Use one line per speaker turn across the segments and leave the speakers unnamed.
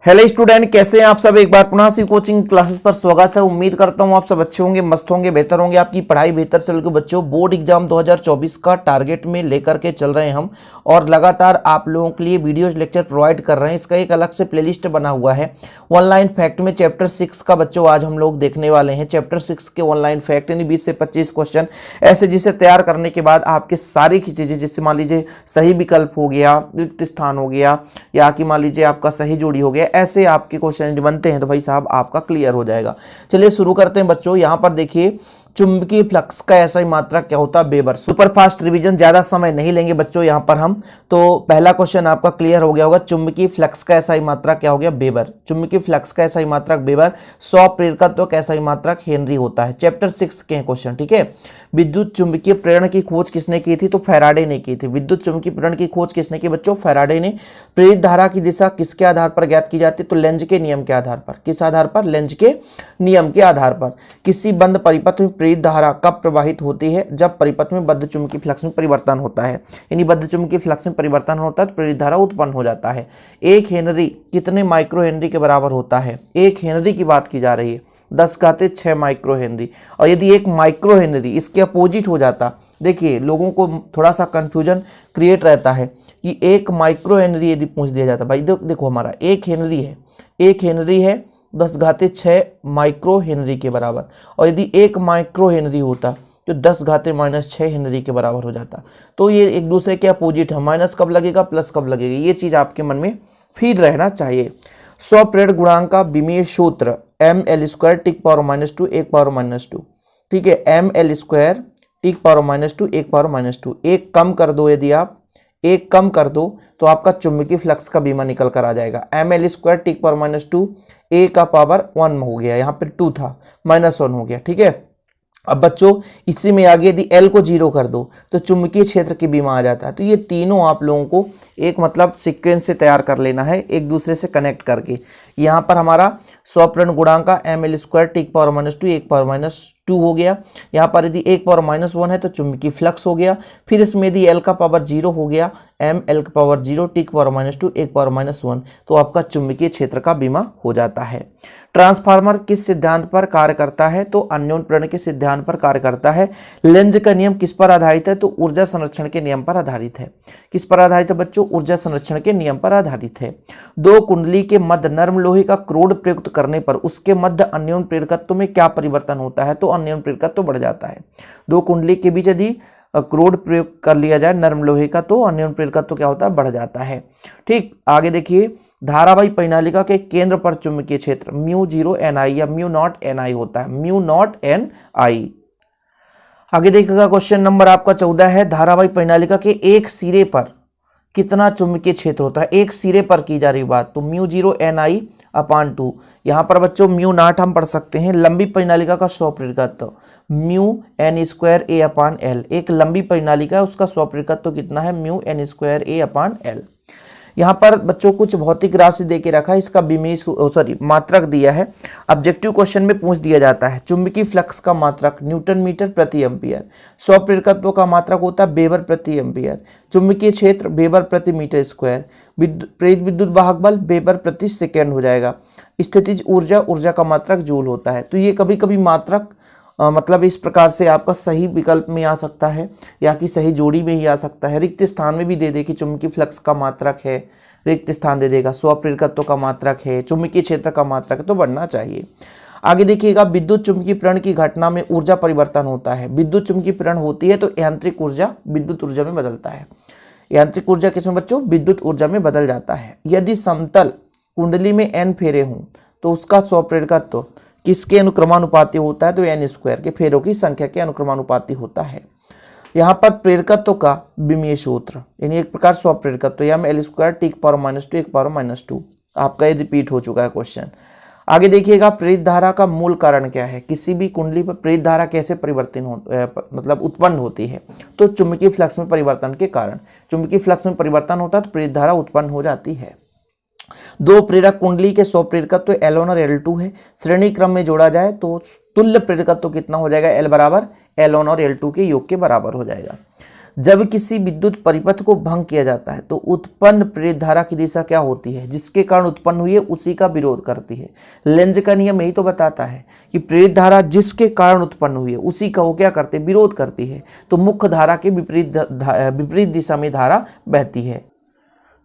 Hello student, कैसे हैं आप सब। एक बार पुनः सी कोचिंग क्लासेस पर स्वागत है। उम्मीद करता हूं आप सब अच्छे होंगे, मस्त होंगे, बेहतर होंगे। आपकी पढ़ाई बेहतर चल के बच्चों बोर्ड एग्जाम 2024 का टारगेट में लेकर के चल रहे हैं हम, और लगातार आप लोगों के लिए वीडियोज लेक्चर प्रोवाइड कर रहे हैं। इसका एक अलग से प्लेलिस्ट बना हुआ है। ऑनलाइन फैक्ट में चैप्टर 6 का बच्चों आज हम लोग देखने वाले हैं। चैप्टर 6 के ऑनलाइन फैक्ट यानी 20 से 25 क्वेश्चन ऐसे, जिसे तैयार करने के बाद आपके सारी की चीजें, जिससे मान लीजिए सही विकल्प हो गया, रिक्त स्थान हो गया, या कि मान लीजिए आपका सही जोड़ी हो गया, ऐसे आपके क्वेश्चन बनते हैं तो भाई साहब आपका क्लियर हो जाएगा। चलिए शुरू करते हैं बच्चों। यहां पर देखिए, चुंबकीय फ्लक्स का ऐसा मात्रक क्या होता है? वेबर। सुपर फास्ट रिवीजन, ज्यादा समय नहीं लेंगे बच्चों यहां पर हम। तो पहला क्वेश्चन आपका क्लियर हो गया होगा। चुंबकीय फ्लक्स का ऐसा मात्रक क्या हो गया? वेबर। चुंबकीय फ्लक्स का ऐसा मात्रक वेबर। 100 प्रेरकत्व का ऐसा मात्रक हेनरी होता है। चैप्टर 6 के क्वेश्चन, ठीक है। विद्युत चुंबकीय प्रेरण की खोज किसने की थी? तो फैराडे ने की थी। विद्युत चुंबकीय प्रेरण की खोज किसने की बच्चों? फैराडे ने। प्रेरित धारा की दिशा किसके आधार पर ज्ञात की जाती है? तो लेंज के नियम के आधार पर। किस आधार पर? लेंज के नियम के आधार पर। किसी बंद परिपथ में प्रेरित धारा कब प्रवाहित होती है? जब परिपथ में बद्ध चुंबकीय फ्लक्स में परिवर्तन होता है। यानी बद्ध चुंबकीय फ्लक्स में परिवर्तन होता है तो प्रेरित धारा उत्पन्न हो जाता है। 1 हेनरी कितने माइक्रो हेनरी के बराबर होता है? 1 हेनरी की बात की जा रही है, 10⁻6 माइक्रो हेनरी। और यदि 1 माइक्रो हेनरी इसके अपोजिट हो जाता, देखिए लोगों को थोड़ा सा कंफ्यूजन क्रिएट रहता है कि 1 माइक्रो हेनरी यदि पूछ दिया जाता, भाई देखो हमारा 1 हेनरी है, 1 हेनरी है 10⁻6 माइक्रो हेनरी के बराबर, और यदि 1 माइक्रो हेनरी होता तो 10⁻6 हेनरी के बराबर हो जाता। तो ये एक दूसरे के अपोजिट है। माइनस कब लगेगा, प्लस कब लगेगा, ये चीज आपके मन में फीड रहना चाहिए। 100 प्रेरण गुणांक का विमीय सूत्र ml² टिक पावर -2 1 पावर -2, ठीक है। ml² टिक पावर -2 1 पावर -2। एक कम कर दो, यदि आप एक कम कर दो तो आपका चुंबकीय फ्लक्स का बीमा निकल कर आ जाएगा। ml² टिक पावर -2 a का पावर 1 हो गया, यहाँ पे 2 था, -1 हो गया, ठीक है। अब बच्चों इसी में आगे यदि L को 0 कर दो तो चुंबकीय क्षेत्र की बीमा आ जाता है। तो ये तीनों आप लोगों को एक मतलब सीक्वेंस से तैयार कर लेना है, एक दूसरे से कनेक्ट करके। यहाँ पर हमारा 100 प्रेरण गुणांक का ml² टिक पावर -2 1 पावर -2 हो गया। यहाँ पर यदि 1 पावर -1 है तो चुंबकीय फ्लक्स हो गया। फिर इसमें यदि L का पावर 0 हो गया, ml का पावर 0 टिक पावर -2 1 पावर -1, तो आपका चुंबकीय क्षेत्र का बीमा हो जाता है। ट्रांसफार्मर किस सिद्धांत पर कार्य करता है? तो अन्योन प्रेरण के सिद्धांत पर कार्य करता है। लेंज का नियम किस पर आधारित है? तो ऊर्जा संरक्षण के नियम पर आधारित है। किस पर आधारित है बच्चों? ऊर्जा संरक्षण के नियम पर आधारित है। 2 कुंडली के मध्य नर्म लोहे का क्रोड प्रयुक्त करने पर उसके मध्य अन्योन प्रेरकत्व में क्या परिवर्तन होता है? तो अन्योन प्रेरकत्व बढ़ जाता है। 2 कुंडली के बीच यदि क्रोड प्रयोग कर लिया जाए नर्म लोहे का तो अन्योन प्रेरकत्व क्या होता है? बढ़ जाता है। ठीक, आगे देखिए, धारावाही परिनालिका के केंद्र पर चुंबकीय क्षेत्र μ0 Ni या μ0 Ni होता है, μ0 Ni। आगे देखिएगा, क्वेश्चन नंबर आपका 14 है। धारावाही परिनालिका के एक सिरे पर कितना चुंबकीय क्षेत्र होता है? एक सिरे पर की जा रही बात, तो μ0 Ni/2। यहाँ पर बच्चों μ0 हम पढ़ सकते हैं। लंबी परिनालिका का 100 प्रेरकत्व μn² A/L। एक लंबी परिनालिका है, उसका 100 प्रेरकत्व कितना है? μn² A/L। यहाँ पर बच्चों कुछ भौतिक राशि देके रखा है, इसका मात्रक दिया है। ऑब्जेक्टिव क्वेश्चन में पूछ दिया जाता है चुंबकीय फ्लक्स का मात्रक न्यूटन मीटर प्रति एम्पियर। 100 प्रेरकत्व का मात्रक होता है वेबर प्रति एम्पियर। चुंबकीय क्षेत्र वेबर प्रति मीटर स्क्वायर। प्रेरित विद्युत वाहक बल वेबर प्रति सेकेंड हो जाएगा। स्थितिज ऊर्जा, ऊर्जा का मात्रक जूल होता है। तो ये कभी कभी मात्रक मतलब इस प्रकार से आपका सही विकल्प में आ सकता है, या कि सही जोड़ी में ही आ सकता है। रिक्त स्थान में भी दे दे कि चुंबकीय फ्लक्स का मात्रक है, रिक्त स्थान दे देगा। 100 प्रेरकत्व का मात्रक है, चुंबकीय क्षेत्र का मात्रक है, तो बढ़ना चाहिए। आगे देखिएगा, विद्युत चुंबकीय प्रेरण की घटना में ऊर्जा परिवर्तन होता है। विद्युत चुंबकीय प्रेरण होती है तो यांत्रिक ऊर्जा विद्युत ऊर्जा में बदलता है। यांत्रिक ऊर्जा किसमें बच्चों? विद्युत ऊर्जा में बदल जाता है। यदि समतल कुंडली में n फेरे हों तो उसका 100 प्रेरकत्व किसके अनुक्रमानुपाती होता है? तो n² के फेरों की संख्या के अनुक्रमानुपाती होता है। यहाँ पर प्रेरकत्व का विमीय सूत्र यानी एक प्रकार 100 प्रेरकत्व या ml² टिक पावर -2 1 पावर -2। आपका ये रिपीट हो चुका है क्वेश्चन। आगे देखिएगा, प्रेरित धारा का मूल कारण क्या है? किसी भी कुंडली पर प्रेरित धारा कैसे परिवर्तन मतलब उत्पन्न होती है? तो चुंबकीय फ्लक्स में परिवर्तन के कारण। चुंबकीय फ्लक्स में परिवर्तन होता है तो प्रेरित धारा उत्पन्न हो जाती है। 2 प्रेरक कुंडली के 100 प्रेरकत्व L1 और L2 है। श्रेणी क्रम में जोड़ा जाए तो तुल्य प्रेरकत्व कितना हो जाएगा? L बराबर L1 और L2 के योग के बराबर हो जाएगा। जब किसी विद्युत परिपथ को भंग किया जाता है तो उत्पन्न प्रेरित धारा की दिशा क्या होती है? जिसके कारण उत्पन्न हुई है उसी का विरोध करती है। लेंज का नियम यही तो बताता है कि प्रेरित धारा जिसके कारण उत्पन्न हुई है उसी का वो क्या करते हैं? विरोध करती है। तो मुख्य धारा के विपरीत दिशा में धारा बहती है।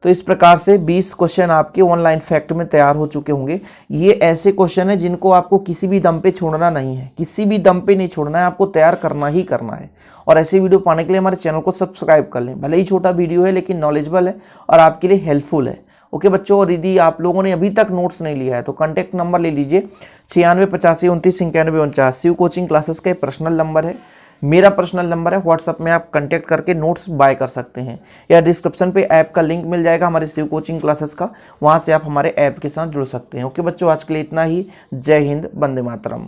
तो इस प्रकार से 20 क्वेश्चन आपके ऑनलाइन फैक्ट में तैयार हो चुके होंगे। ये ऐसे क्वेश्चन है जिनको आपको किसी भी दम पे छोड़ना नहीं है, किसी भी दम पे नहीं छोड़ना है, आपको तैयार करना ही करना है। और ऐसे वीडियो पाने के लिए हमारे चैनल को सब्सक्राइब कर लें। भले ही छोटा वीडियो है लेकिन नॉलेजेबल है और आपके लिए हेल्पफुल है। ओके बच्चों, और यदि आप लोगों ने अभी तक नोट्स नहीं लिया है तो कॉन्टैक्ट नंबर ले लीजिए 9685299149। शिव कोचिंग क्लासेस का पर्सनल नंबर है, मेरा पर्सनल नंबर है। व्हाट्सएप में आप कांटेक्ट करके नोट्स बाय कर सकते हैं, या डिस्क्रिप्शन पे ऐप का लिंक मिल जाएगा हमारे शिव कोचिंग क्लासेस का, वहां से आप हमारे ऐप के साथ जुड़ सकते हैं। ओके बच्चों, आज के लिए इतना ही। जय हिंद, वंदे मातरम।